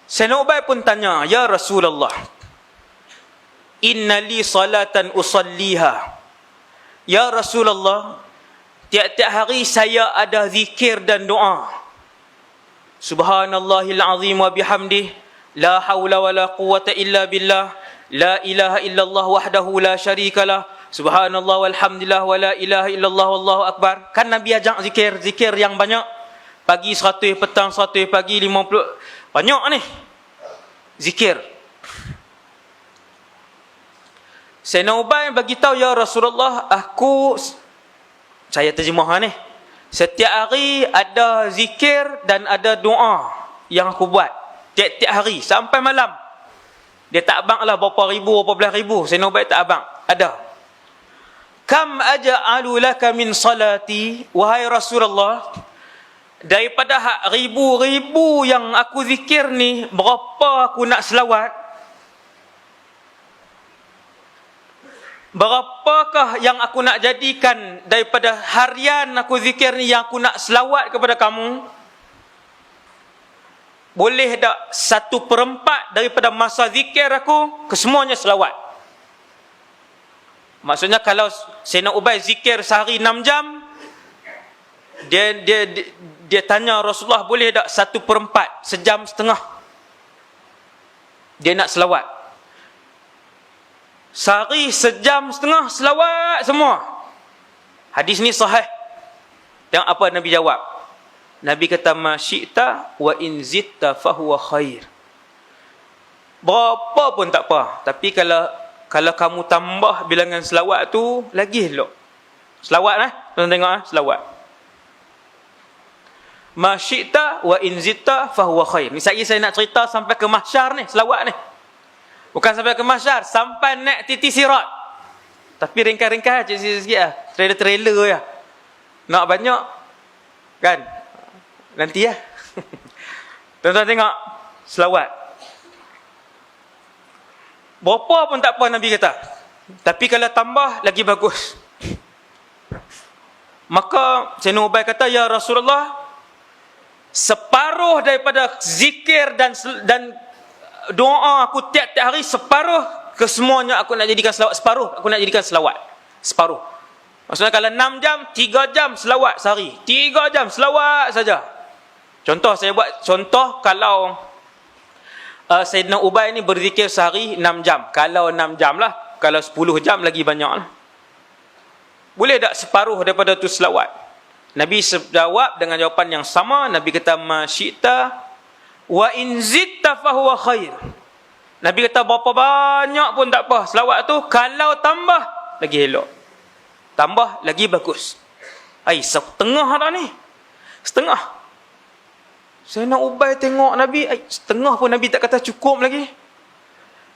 Sayyidina Ubay pun tanya, "Ya Rasulullah, inna li salatan usalliha." Ya Rasulullah, tiap-tiap hari saya ada zikir dan doa. Subhanallahil azim wa bihamdih, la haula wa la quwwata illa billah, la ilaha illallah wahdahu la syarikalah, subhanallah walhamdulillah wa la ilaha illallah wallahu akbar. Kan Nabi ajak zikir yang banyak. Pagi 100, petang 100, pagi 50. Banyak ni zikir. Sayyidina Ubay bagi tahu, "Ya Rasulullah, saya terjemah ni. Setiap hari ada zikir dan ada doa yang aku buat. Tiap-tiap hari sampai malam." Dia tak abang lah berapa ribu, berapa belas ribu. Sayyidina Ubay tak abang. Ada. "Kam aja'alu laka min salati?" Wahai Rasulullah, daripada ribu-ribu yang aku zikir ni, berapa aku nak selawat? Berapakah yang aku nak jadikan daripada harian aku zikir ni yang aku nak selawat kepada kamu? Boleh tak 1/4 daripada masa zikir aku kesemuanya selawat? Maksudnya kalau Sayyidina Ubay zikir sehari 6 jam, dia tanya Rasulullah, boleh tak 1/4, sejam setengah dia nak selawat? Sehari sejam setengah selawat semua. Hadis ni sahih. Yang apa Nabi jawab? Nabi kata, "Ma syi'ta wa in zitta fahuwa khair." Berapa pun tak apa, tapi kalau kamu tambah bilangan selawat tu, lagi elok. Selawat tuan tengok selawat. "Ma syi'ta wa in zitta fahuwa khair." Ni saya nak cerita sampai ke mahsyar ni, selawat ni. Bukan sampai ke mahsyar, sampai naik titi sirat. Tapi ringkas-ringkas sikit-sikit lah. Trailer ya. Nak banyak kan? Nanti ya. Tuan-tuan tengok selawat. Berapa pun tak apa Nabi kata. Tapi kalau tambah lagi bagus. Maka Sayyidina Ubay kata, "Ya Rasulullah, separuh daripada zikir dan doa aku tiap-tiap hari, separuh kesemuanya aku nak jadikan selawat. Separuh aku nak jadikan selawat. Separuh." Maksudnya kalau 6 jam, 3 jam selawat sehari. 3 jam selawat saja. Contoh, saya buat contoh, kalau Sayyidina Ubay ni berzikir sehari 6 jam. Kalau 6 jam lah. Kalau 10 jam lagi banyak lah. Boleh tak separuh daripada tu selawat? Nabi jawab dengan jawapan yang sama. Nabi kata, "Ma syi'ta wa in zitta fahuwa khair." Nabi kata berapa banyak pun tak apa selawat tu, kalau tambah lagi elok. Tambah lagi bagus. Setengah dah ni. Setengah. Sayyidina Ubay tengok Nabi, setengah pun Nabi tak kata cukup lagi.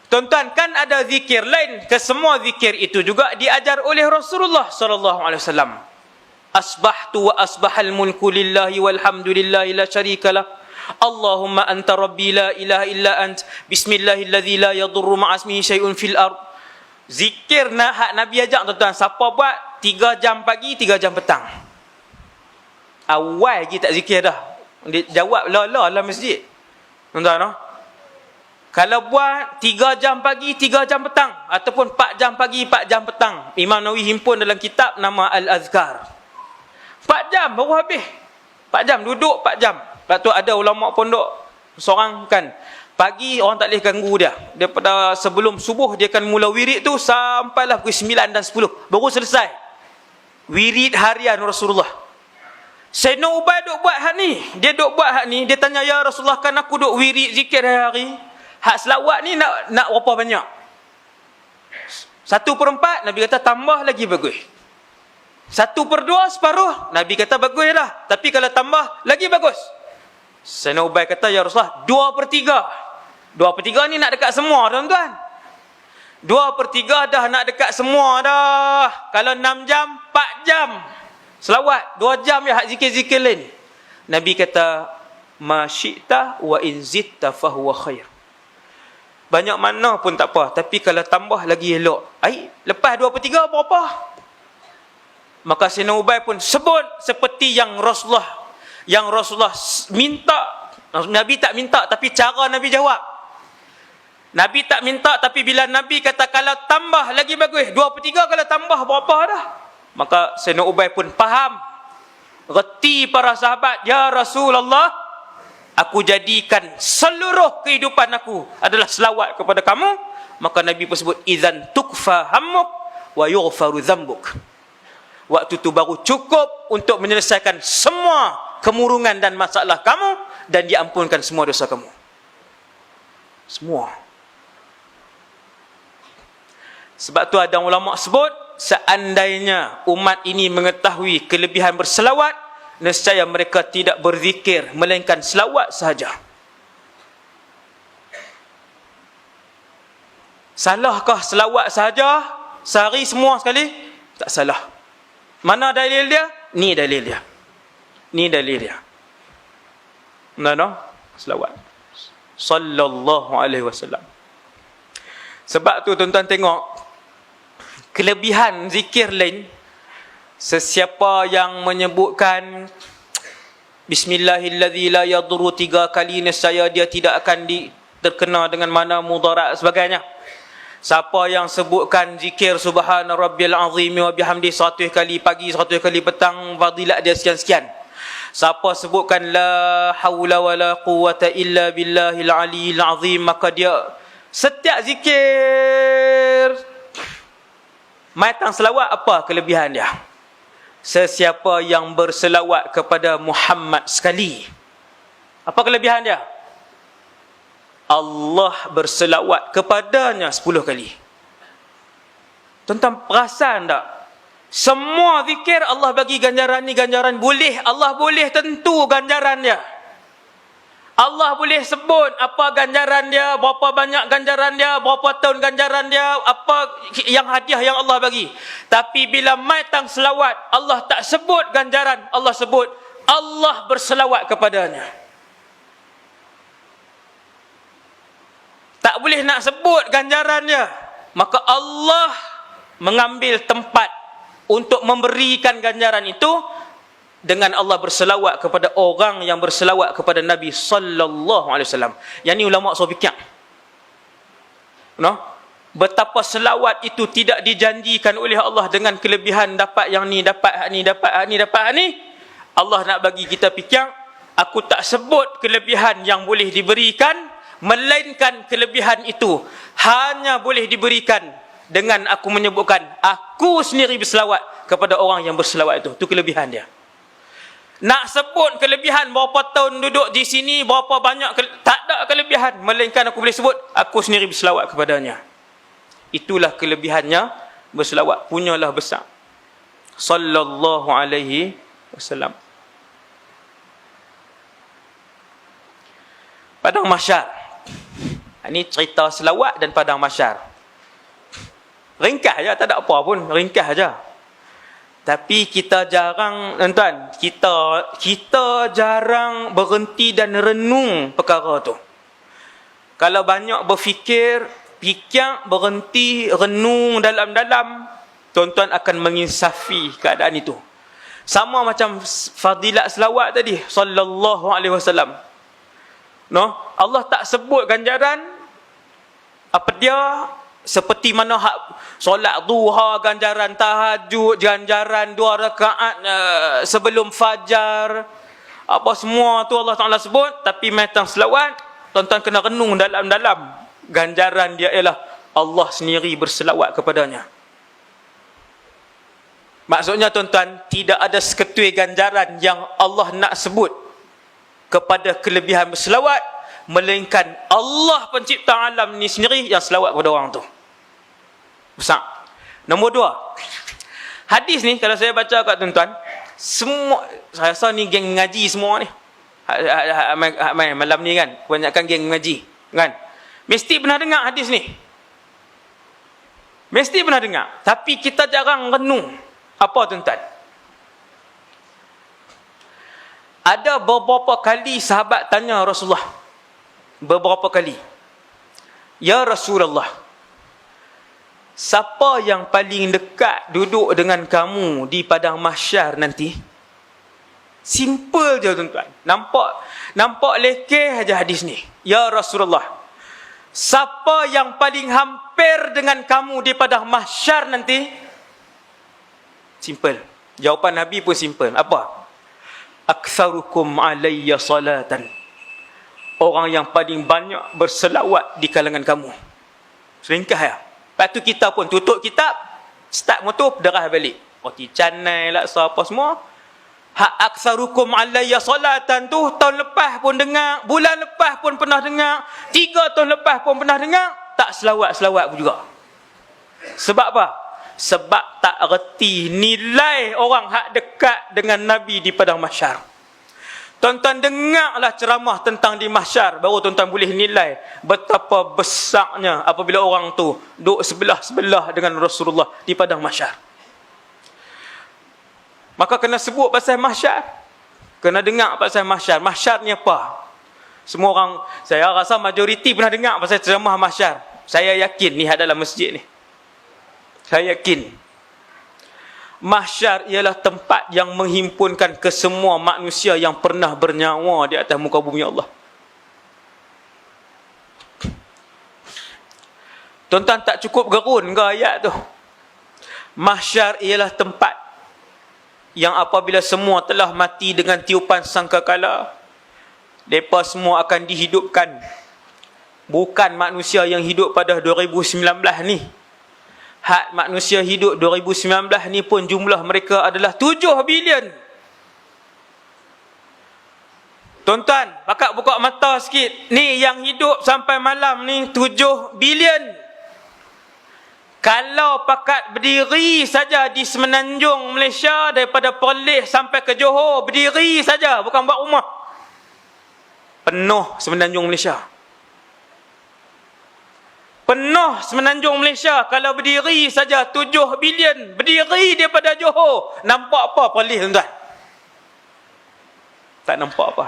Tuan-tuan, kan ada zikir lain. Kesemua zikir itu juga diajar oleh Rasulullah sallallahu alaihi wasallam. "Asbahtu wa asbahal mulku lillahi walhamdulillahi la syarikalah. Allahumma anta rabbi la ilaha illa ant. Bismillahilladzi la yadurru ma'asmihi syai'un fil ard." Zikir hak Nabi ajak tuan-tuan. Siapa buat 3 jam pagi, 3 jam petang. Awal lagi tak zikir dah. Dia jawab la dalam masjid. Tuan-tuan, kalau buat 3 jam pagi, 3 jam petang, ataupun 4 jam pagi, 4 jam petang. Imam Nawawi himpun dalam kitab nama Al-Azkar. 4 jam baru habis. 4 jam duduk, 4 jam. Lepas tu ada ulama pondok seorang kan, pagi orang tak boleh ganggu dia. Daripada sebelum subuh dia akan mula wirid tu sampailah pukul 9 dan 10. Baru selesai wirid harian Rasulullah. Sayyidina Ubay duk buat hak ni. Dia duk buat hak ni, dia tanya, "Ya Rasulullah, kan aku duk wirid zikir hari-hari. Hak selawat ni nak berapa banyak?" 1/4, Nabi kata tambah lagi bagus. 1/2, separuh, Nabi kata bagus dah. Tapi kalau tambah lagi bagus. Sayyidina Ubay kata, "Ya Rasulullah, 2/3. 2/3 ni nak dekat semua tuan-tuan. 2/3 dah nak dekat semua dah. Kalau 6 jam, 4 jam selawat, 2 jam ya hak zikir-zikir lain." Nabi kata, "Ma syi'ta wa in zitta fahuwa khair." Banyak mana pun tak apa, tapi kalau tambah lagi elok. Lepas 2/3 berapa? Maka Sayyidina Ubay pun sebut seperti yang Rasulullah minta Nabi tak minta, tapi cara Nabi jawab. Nabi tak minta, tapi bila Nabi kata kalau tambah lagi bagus, 2/3 kalau tambah berapa dah. Maka Sayyidina Ubay pun faham. Reti para sahabat, ya Rasulullah, aku jadikan seluruh kehidupan aku adalah selawat kepada kamu. Maka Nabi pun sebut, idzan tukfa hammuk wa yughfaru dzambuk. Waktu tu baru cukup untuk menyelesaikan semua kemurungan dan masalah kamu, dan diampunkan semua dosa kamu. Semua. Sebab tu ada ulama sebut, seandainya umat ini mengetahui kelebihan berselawat, nescaya mereka tidak berzikir melainkan selawat sahaja. Salahkah selawat sahaja sehari semua sekali? Tak salah. Mana dalil dia? Ni dalil dia. Ni dalil dia. Mana? Selawat. Sallallahu alaihi wasallam. Sebab tu tuan-tuan tengok kelebihan zikir lain. Sesiapa yang menyebutkan Bismillahilladzi la yadurru 3 kali, nescaya dia tidak akan terkena dengan mana mudarat sebagainya. Siapa yang sebutkan zikir Subhana Rabbiyal Azim wa bihamdi 100 kali pagi, 100 kali petang, fadilat dia sekian-sekian. Siapa sebutkan la haula wala quwata illa billahil aliyil azim, maka dia setiap zikir matang selawat, apa kelebihan dia? Sesiapa yang berselawat kepada Muhammad sekali, apa kelebihan dia? Allah berselawat kepadanya 10 kali. Tuan-tuan perasan tak? Semua zikir Allah bagi ganjaran ni, ganjaran boleh. Allah boleh tentu ganjaran dia. Allah boleh sebut apa ganjaran dia, berapa banyak ganjaran dia, berapa tahun ganjaran dia, apa yang hadiah yang Allah bagi. Tapi bila mai tang selawat, Allah tak sebut ganjaran, Allah sebut Allah berselawat kepadanya. Tak boleh nak sebut ganjaran dia. Maka Allah mengambil tempat untuk memberikan ganjaran itu dengan Allah berselawat kepada orang yang berselawat kepada Nabi sallallahu alaihi wasallam. Yang ni ulama usul fikih. No? Betapa selawat itu tidak dijanjikan oleh Allah dengan kelebihan dapat yang ni, dapat hak ni, dapat hak ni, dapat hak ni. Allah nak bagi kita fikir, aku tak sebut kelebihan yang boleh diberikan, melainkan kelebihan itu hanya boleh diberikan dengan aku menyebutkan aku sendiri berselawat kepada orang yang berselawat itu. Itu kelebihan dia. Nak sebut kelebihan berapa tahun duduk di sini, berapa banyak, tak ada kelebihan, melainkan aku boleh sebut aku sendiri berselawat kepadanya. Itulah kelebihannya berselawat, punyalah besar. Sallallahu alaihi wasallam. Padang Mahsyar. Ini cerita selawat dan padang mahsyar. Ringkas je, tak ada apa pun, ringkas je. Tapi kita jarang, tuan-tuan, kita jarang berhenti dan renung perkara tu. Kalau banyak berfikir, berhenti, renung dalam-dalam, tuan-tuan akan menginsafi keadaan itu. Sama macam fadilat selawat tadi, sallallahu alaihi wasallam. No, Allah tak sebut ganjaran apa dia, seperti mana hak solat duha, ganjaran tahajud, ganjaran 2 rakaat sebelum fajar, apa semua tu Allah Taala sebut. Tapi matang selawat, tuan-tuan kena renung dalam-dalam. Ganjaran dia ialah Allah sendiri berselawat kepadanya. Maksudnya tuan-tuan, tidak ada seketui ganjaran yang Allah nak sebut kepada kelebihan berselawat, melainkan Allah pencipta alam ni sendiri yang selawat kepada orang tu. Besar. Nombor 2. Hadis ni kalau saya baca kat tuan-tuan, semua, saya rasa ni geng ngaji semua ni. Malam ni kan, kebanyakan geng ngaji kan. Mesti pernah dengar hadis ni. Mesti pernah dengar. Tapi kita jarang renung. Apa tuan-tuan? Ada beberapa kali sahabat tanya Rasulullah, beberapa kali, ya Rasulullah, siapa yang paling dekat duduk dengan kamu di padang mahsyar nanti? Simple je tuan-tuan. Nampak lekeh aja hadis ni. Ya Rasulullah, siapa yang paling hampir dengan kamu di padang mahsyar nanti? Simple. Jawapan Nabi pun simple. Apa? Aktsarukum alayya salatan. Orang yang paling banyak berselawat di kalangan kamu. Seringkah ya. Lepas tu kita pun tutup kitab, start motor, derah balik. Roti canai lah, apa semua. Hak aktsarukum alayya salatan tu tahun lepas pun dengar, bulan lepas pun pernah dengar, 3 tahun lepas pun pernah dengar, tak selawat-selawat pun juga. Sebab apa? Sebab tak reti nilai orang hak dekat dengan Nabi di padang mahsyar. Tuan-tuan dengarlah ceramah tentang di mahsyar, baru tuan-tuan boleh nilai betapa besarnya apabila orang tu duduk sebelah-sebelah dengan Rasulullah di padang mahsyar. Maka kena sebut pasal mahsyar. Kena dengar pasal mahsyar. Mahsyar ni apa? Semua orang, saya rasa majoriti pernah dengar pasal ceramah mahsyar. Saya yakin ni dalam masjid ni. Saya yakin. Mahsyar ialah tempat yang menghimpunkan kesemua manusia yang pernah bernyawa di atas muka bumi Allah. Tuan-tuan tak cukup gerun ke ayat tu? Mahsyar ialah tempat yang apabila semua telah mati dengan tiupan sangkakala, mereka semua akan dihidupkan. Bukan manusia yang hidup pada 2019 ni. Hak manusia hidup 2019 ni pun jumlah mereka adalah 7 bilion. Tuan-tuan, pakat buka mata sikit. Ni yang hidup sampai malam ni 7 bilion. Kalau pakat berdiri saja di semenanjung Malaysia, daripada Perlis sampai ke Johor, berdiri saja, bukan buat rumah, penuh semenanjung Malaysia. Penuh semenanjung Malaysia. Kalau berdiri saja 7 bilion, berdiri daripada Johor, nampak apa Perlis tuan-tuan? Tak nampak apa.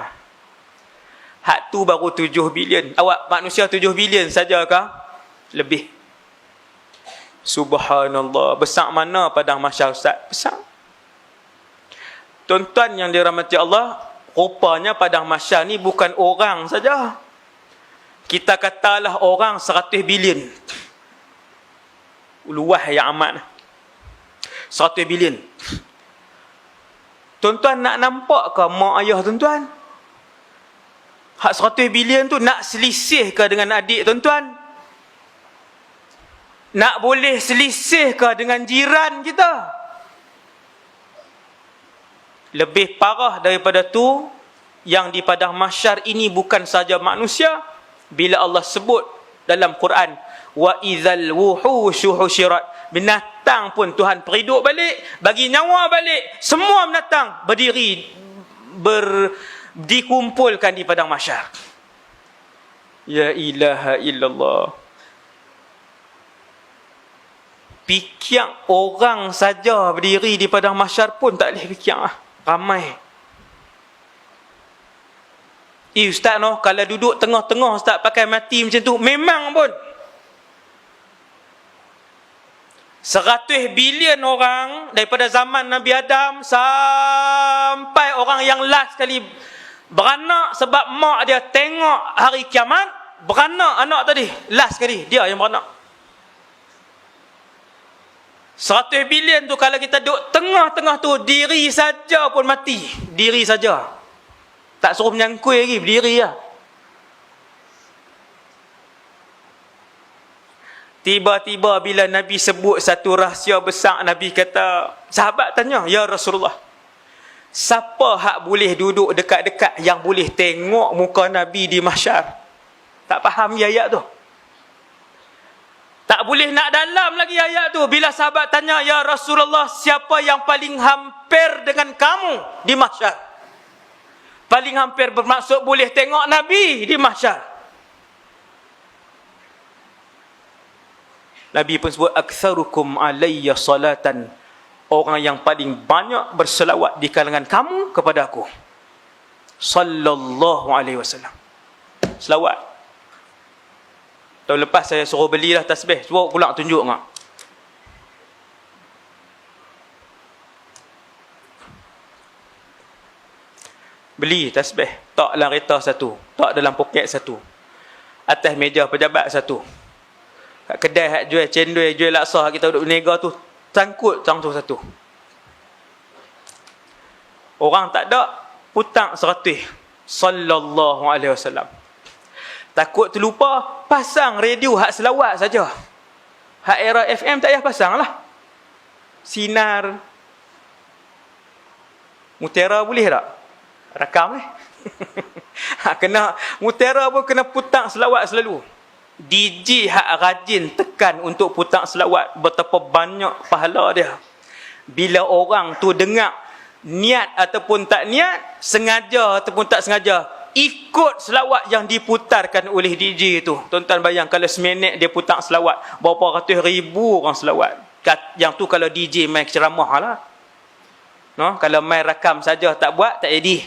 Hak tu baru 7 bilion. Awak manusia 7 bilion sajakah? Lebih. Subhanallah. Besar mana padang mahsyar Ustaz? Besar. Tuan-tuan yang dirahmati Allah, rupanya padang mahsyar ni bukan orang saja. Kita katalah orang 100 bilion. Luah yang amat. 100 bilion. Tuan-tuan nak nampak ke mak ayah tuan-tuan? Hak 100 bilion tu nak selisih ke dengan adik tuan-tuan? Nak boleh selisih ke dengan jiran kita? Lebih parah daripada tu, yang di padang mahsyar ini bukan saja manusia. Bila Allah sebut dalam Quran, wa idzal wuhushu husyirat, binatang pun Tuhan periduk balik, bagi nyawa balik, semua binatang berdiri, dikumpulkan di padang mahsyar. Ya ilaha illallah. Pikiang orang saja berdiri di padang mahsyar pun tak boleh pikiang lah. Ramai. Ustaz no, kalau duduk tengah-tengah Ustaz pakai mati macam tu, memang pun 100 bilion orang daripada zaman Nabi Adam sampai orang yang last kali beranak sebab mak dia tengok hari kiamat, beranak anak tadi, last kali dia yang beranak. 100 bilion tu kalau kita duduk tengah-tengah tu, diri saja pun mati. Diri saja. Tak suruh menyangkui lagi, berdiri lah. Tiba-tiba bila Nabi sebut satu rahsia besar, Nabi kata, sahabat tanya, ya Rasulullah, siapa hak boleh duduk dekat-dekat yang boleh tengok muka Nabi di mahsyar? Tak faham ayat tu. Tak boleh nak dalam lagi ayat tu. Bila sahabat tanya, ya Rasulullah, siapa yang paling hampir dengan kamu di mahsyar? Paling hampir bermaksud boleh tengok Nabi di mahsyar. Nabi pun sebut, aktsarukum alayya salatan, orang yang paling banyak berselawat di kalangan kamu kepada aku. Sallallahu alaihi wasallam. Selawat. Tahun lepas saya suruh belilah tasbih. Cuba pula tunjuk tak? Beli tasbih, tak dalam kereta satu, tak dalam poket satu, atas meja pejabat satu. Kat kedai hak jual cendol, jual laksa kita duduk berniaga tu, sangkut tu satu. Orang tak ada, putang 100. Sallallahu alaihi wasallam. Takut terlupa, pasang radio hak selawat saja. Hak era FM tak payah pasang lah. Sinar Mutiara boleh tak? Rakam kena Mutiara pun kena putang selawat selalu. DJ hak rajin tekan untuk putang selawat, betapa banyak pahala dia. Bila orang tu dengar, niat ataupun tak niat, sengaja ataupun tak sengaja, ikut selawat yang diputarkan oleh DJ tu. Tuan-tuan bayang kalau seminit dia putang selawat, berapa ratus ribu orang selawat. Yang tu kalau DJ main ceramah lah. No? Kalau main rakam saja tak buat, tak jadi.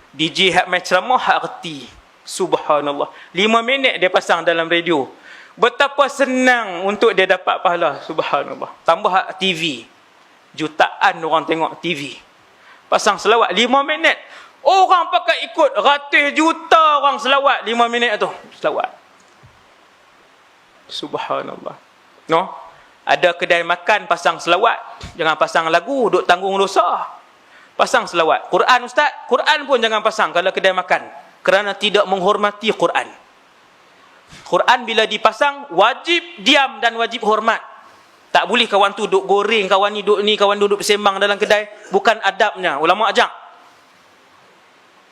DJ hak main ceramah hak reti. Subhanallah. 5 minit dia pasang dalam radio. Betapa senang untuk dia dapat pahala. Subhanallah. Tambah hak TV. Jutaan orang tengok TV. Pasang selawat 5 minit. Orang pakai ikut. Ratus juta orang selawat 5 minit tu. Selawat. Subhanallah. No? Ada kedai makan pasang selawat. Jangan pasang lagu, duk tanggung dosa. Pasang selawat. Quran ustaz, Quran pun jangan pasang kalau kedai makan. Kerana tidak menghormati Quran. Quran bila dipasang, wajib diam dan wajib hormat. Tak boleh kawan tu duk goreng, kawan ni duk ni, kawan duduk bersembang dalam kedai. Bukan adabnya. Ulama ajak.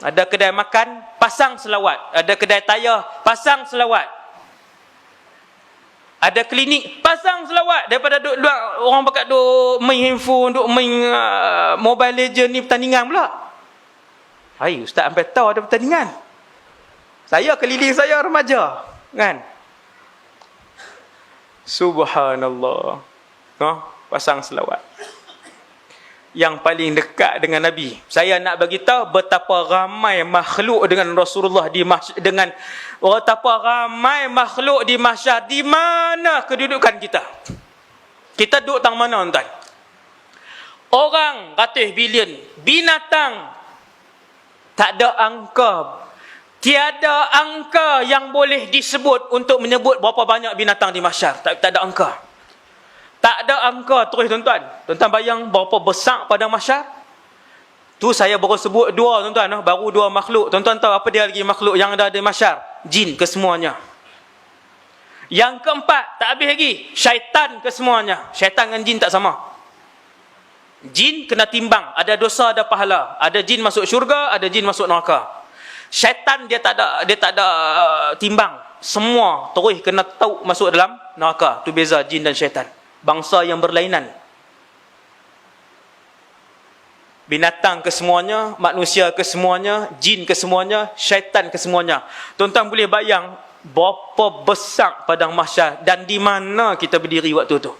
Ada kedai makan, pasang selawat. Ada kedai tayar, pasang selawat. Ada klinik, pasang selawat. Daripada duk luar, orang pakai duk main handphone, duk main Mobile Legend ni pertandingan pula. Hai, ustaz sampai tahu ada pertandingan. Saya keliling saya remaja, kan? Subhanallah. No, pasang selawat. Yang paling dekat dengan Nabi. Saya nak bagi tahu betapa ramai makhluk dengan Rasulullah di dengan betapa ramai makhluk di mahsyar. Di mana kedudukan kita? Kita duduk tang mana tuan? Orang ratus bilion, binatang tak ada angka. Tiada angka yang boleh disebut untuk menyebut berapa banyak binatang di mahsyar. Tak ada angka. Tak ada angka terus tuan-tuan. Tuan-tuan bayang berapa besar pada mahsyar? Tu saya baru sebut dua tuan-tuan. Baru dua makhluk. Tuan-tuan tahu apa dia lagi makhluk yang ada di mahsyar? Jin kesemuanya. Yang keempat, tak habis lagi. Syaitan kesemuanya. Syaitan dengan jin tak sama. Jin kena timbang, ada dosa ada pahala. Ada jin masuk syurga, ada jin masuk neraka. Syaitan dia tak ada timbang. Semua terus kena tahu masuk dalam neraka. Tu beza jin dan syaitan. Bangsa yang berlainan. Binatang kesemuanya, manusia kesemuanya, jin kesemuanya, syaitan kesemuanya. Tuan-tuan boleh bayang berapa besar padang mahsyar dan di mana kita berdiri waktu tu.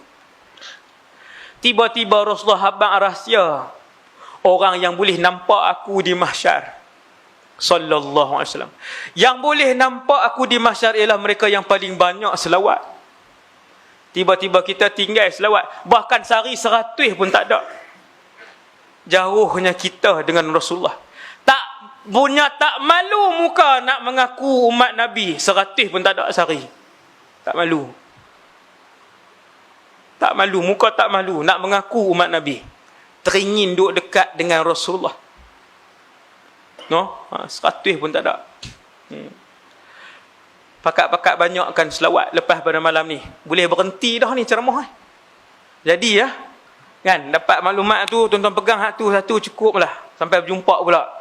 Tiba-tiba Rasulullah habang rahsia orang yang boleh nampak aku di mahsyar. Sallallahu alaihi wasallam. Yang boleh nampak aku di mahsyar ialah mereka yang paling banyak selawat. Tiba-tiba kita tinggal selawat. Bahkan sehari 100 pun tak ada. Jauhnya kita dengan Rasulullah. Tak malu muka nak mengaku umat Nabi. 100 pun tak ada sehari. Tak malu. Tak malu, muka tak malu nak mengaku umat Nabi. Teringin duduk dekat dengan Rasulullah. No, 100 pun tak ada. Pakat-pakat banyakkan selawat lepas pada malam ni. Boleh berhenti dah ni ceramah. Jadi ya, kan dapat maklumat tu, tuan-tuan pegang hak tu satu cukup lah. Sampai berjumpa pula.